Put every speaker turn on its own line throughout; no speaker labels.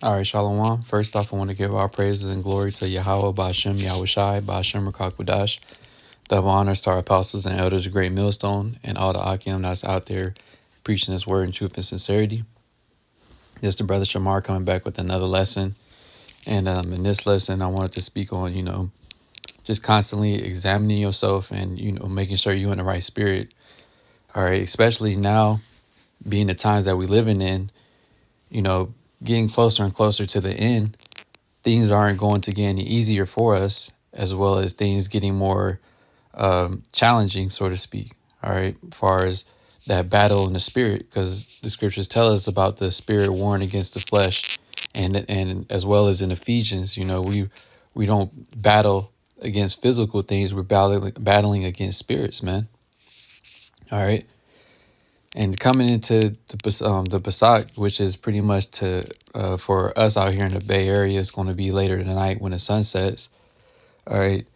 All right, Shalom. First off, I want to give all praises and glory to Yahweh, Ba'ashem, Yahushai, Ba'ashem, Rakakwadash. Double honors to our apostles and elders of Great Millstone and all the Akim that's out there preaching this word in truth and sincerity. This is the brother Shamar coming back with another lesson. And in this lesson, I wanted to speak on, just constantly examining yourself and, making sure you're in the right spirit. All right, especially now being the times that we're living in, getting closer and closer to the end, things aren't going to get any easier for us, as well as things getting more challenging, so to speak. All right, as far as that battle in the spirit, because the scriptures tell us about the spirit warring against the flesh, and as well as in Ephesians, we don't battle against physical things; we're battling against spirits, man. All right. And coming into the Passat, which is pretty much for us out here in the Bay Area, it's going to be later tonight when the sun sets. All right.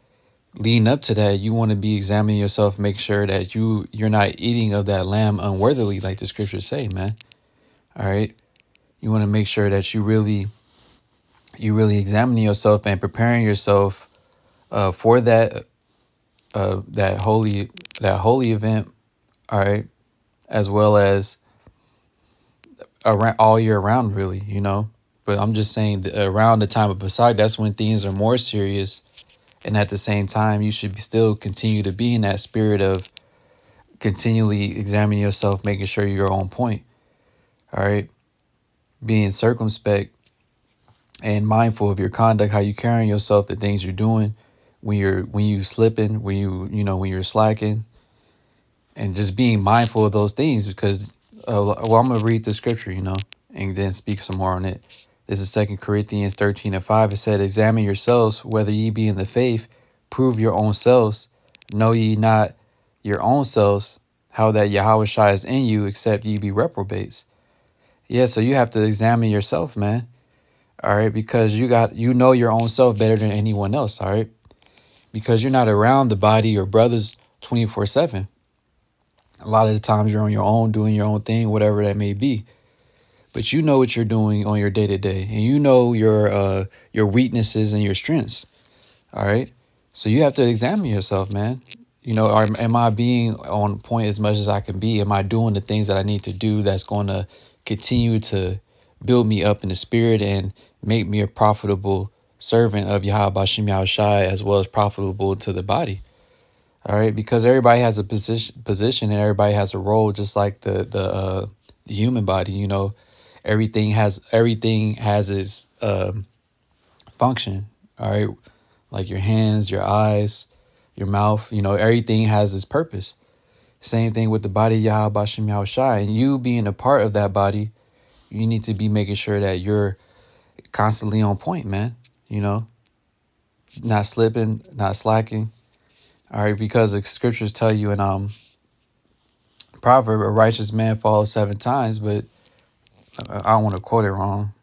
Leading up to that, you want to be examining yourself, make sure that you're not eating of that lamb unworthily, like the scriptures say, man. All right. You want to make sure that you really examining yourself and preparing yourself for that holy event. All right. As well as around all year round, really, But I'm just saying that around the time of Pesach, that's when things are more serious. And at the same time, you should still continue to be in that spirit of continually examining yourself, making sure you're on point. All right. Being circumspect and mindful of your conduct, how you carrying yourself, the things you're doing when you slipping, when you're slacking, and just being mindful of those things because I'm going to read the scripture, and then speak some more on it. This is 2 Corinthians 13:5. It said, examine yourselves whether ye be in the faith, prove your own selves. Know ye not your own selves, how that Yahushua is in you, except ye be reprobates. Yeah, so you have to examine yourself, man. All right, because you know your own self better than anyone else, all right? Because you're not around the body or brothers 24/7. A lot of the times you're on your own, doing your own thing, whatever that may be. But you know what you're doing on your day-to-day, and you know your weaknesses and your strengths. All right. So you have to examine yourself, man. Am I being on point as much as I can be? Am I doing the things that I need to do that's going to continue to build me up in the spirit and make me a profitable servant of Yahweh Bashim Yahushai, as well as profitable to the body? All right, because everybody has a position and everybody has a role, just like the human body. Everything has its function. All right, like your hands, your eyes, your mouth. Everything has its purpose. Same thing with the body, Yahweh Bashim Yahushai, and you being a part of that body, you need to be making sure that you're constantly on point, man. Not slipping, not slacking. All right, because the scriptures tell you in proverb, a righteous man falls 7 times, but I don't want to quote it wrong.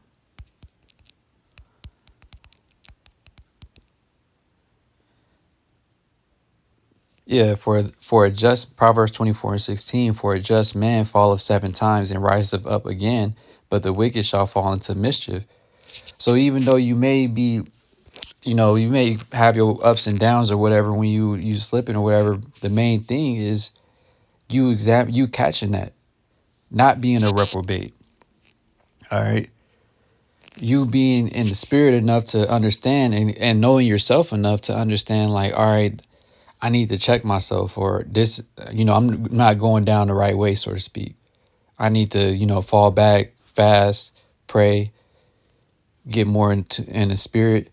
Yeah, for a just, Proverbs 24:16, for a just man falleth 7 times and riseth up again, but the wicked shall fall into mischief. So even though you may be, you may have your ups and downs or whatever when you slipping or whatever, the main thing is you catching that, not being a reprobate. All right. You being in the spirit enough to understand and knowing yourself enough to understand, like, all right, I need to check myself, or this, I'm not going down the right way, so to speak. I need to, fall back, fast, pray, get more in the spirit.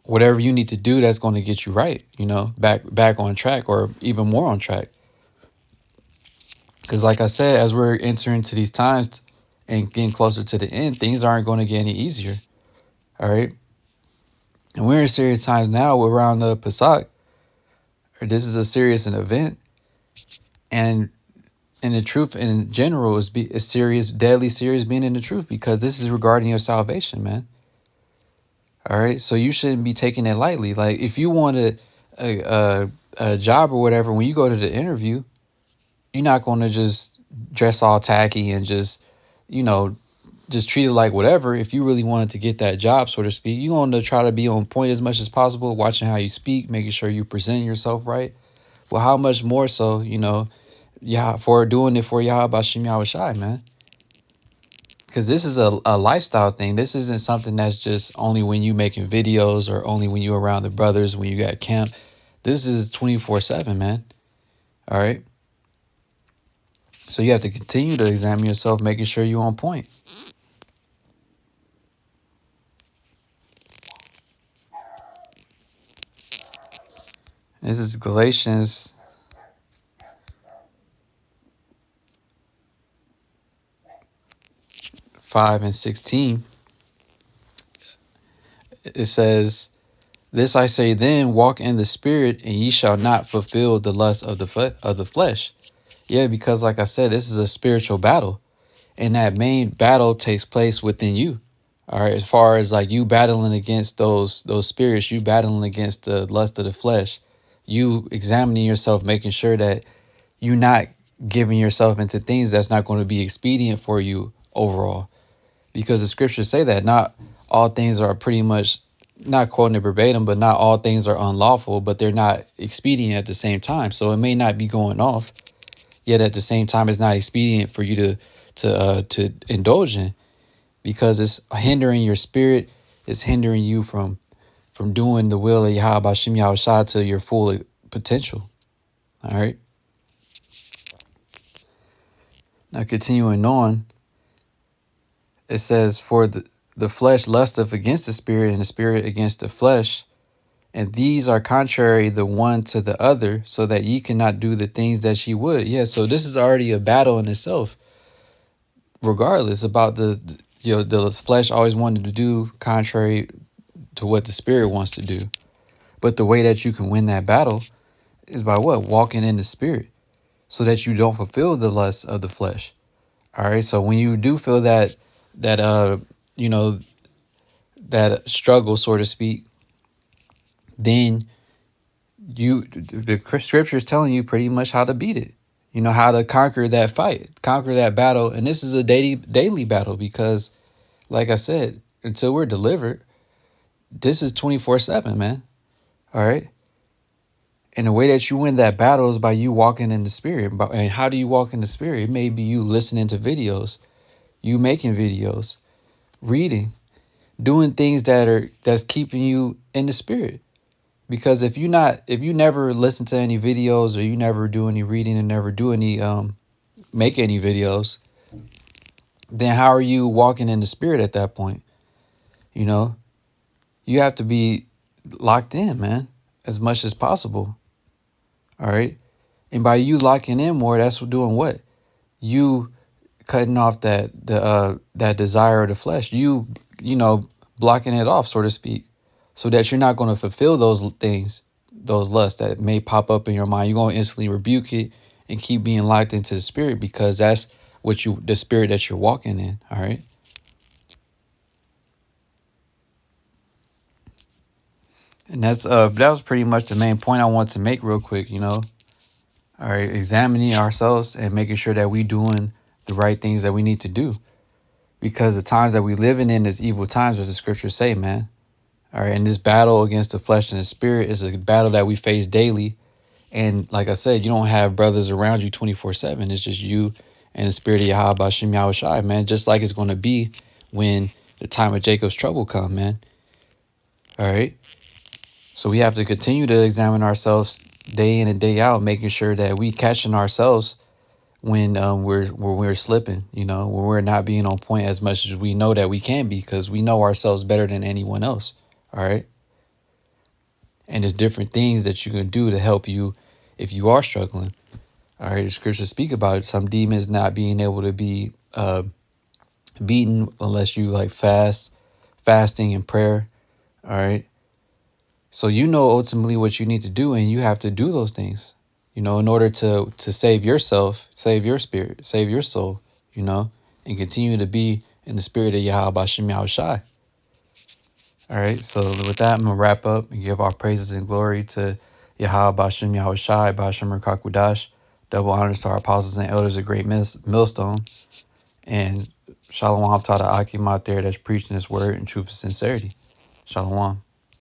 Whatever you need to do, that's going to get you right, back on track, or even more on track. Because like I said, as we're entering into these times and getting closer to the end, things aren't going to get any easier. All right. And we're in serious times now around the Pesach. This is a serious event. And the truth in general is serious, deadly serious being in the truth, because this is regarding your salvation, man. All right. So you shouldn't be taking it lightly. Like, if you want a job or whatever, when you go to the interview, you're not going to just dress all tacky and just, just treat it like whatever. If you really wanted to get that job, so to speak, you're going to try to be on point as much as possible, watching how you speak, making sure you present yourself right. Well, how much more so, for doing it for Yahweh Bashim Yahushai, man. Because this is a lifestyle thing. This isn't something that's just only when you making videos or only when you around the brothers, when you got camp. This is 24/7, man. All right. So you have to continue to examine yourself, making sure you're on point. This is Galatians 5:16. It says, "This I say then, walk in the spirit, and ye shall not fulfill the lust of the flesh." Yeah, because like I said, this is a spiritual battle, and that main battle takes place within you. All right, as far as like you battling against those spirits, you battling against the lust of the flesh, you examining yourself, making sure that you're not giving yourself into things that's not going to be expedient for you overall. Because the scriptures say that not all things are pretty much, not quoting it verbatim, but not all things are unlawful, but they're not expedient at the same time. So it may not be going off, yet at the same time, it's not expedient for you to indulge in, because it's hindering your spirit. It's hindering you from doing the will of Yahweh Bashim Yahushua to your full potential. All right. Now continuing on, it says, "For the flesh lusteth against the spirit, and the spirit against the flesh, and these are contrary the one to the other, so that ye cannot do the things that ye would." Yeah, so this is already a battle in itself. Regardless about the flesh always wanted to do contrary to what the spirit wants to do. But the way that you can win that battle is by what? Walking in the spirit, so that you don't fulfill the lust of the flesh. All right. So when you do feel that struggle, so to speak, then the scripture is telling you pretty much how to beat it. You know, how to conquer that fight, conquer that battle. And this is a daily battle, because like I said, until we're delivered, this is 24/7, man. All right. And the way that you win that battle is by you walking in the spirit. And how do you walk in the spirit? It may be you listening to videos, you making videos, reading, doing things that's keeping you in the spirit. Because if you never listen to any videos, or you never do any reading and never do any make any videos, then how are you walking in the spirit at that point? You know, you have to be locked in, man, as much as possible. All right. And by you locking in more, that's doing what? You cutting off that desire of the flesh. You blocking it off, so to speak, so that you're not going to fulfill those things, those lusts that may pop up in your mind. You're going to instantly rebuke it and keep being locked into the spirit, because that's the spirit that you're walking in. All right. And that was pretty much the main point I wanted to make real quick, All right, examining ourselves and making sure that we doing the right things that we need to do. Because the times that we living in is evil times, as the scriptures say, man. All right, and this battle against the flesh and the spirit is a battle that we face daily. And like I said, you don't have brothers around you 24/7. It's just you and the spirit of Yahweh Bashim Yahushai, man. Just like it's going to be when the time of Jacob's trouble come, man. All right. So we have to continue to examine ourselves day in and day out, making sure that we catching ourselves when we're slipping, when we're not being on point as much as we know that we can be, because we know ourselves better than anyone else. All right. And there's different things that you can do to help you if you are struggling. All right. The scriptures speak about it. Some demons not being able to be beaten unless you like fasting and prayer. All right. So ultimately what you need to do, and you have to do those things, in order to save yourself, save your spirit, save your soul, and continue to be in the spirit of Yahweh Bashim Yahushai. All right, so with that, I'm going to wrap up and give our praises and glory to Yahweh Bashim Yahushai, Bashim Rakakudash. Double honors to our apostles and elders of Great Millstone. And Shalom to the Akim out there that's preaching this word in truth and sincerity. Shalom.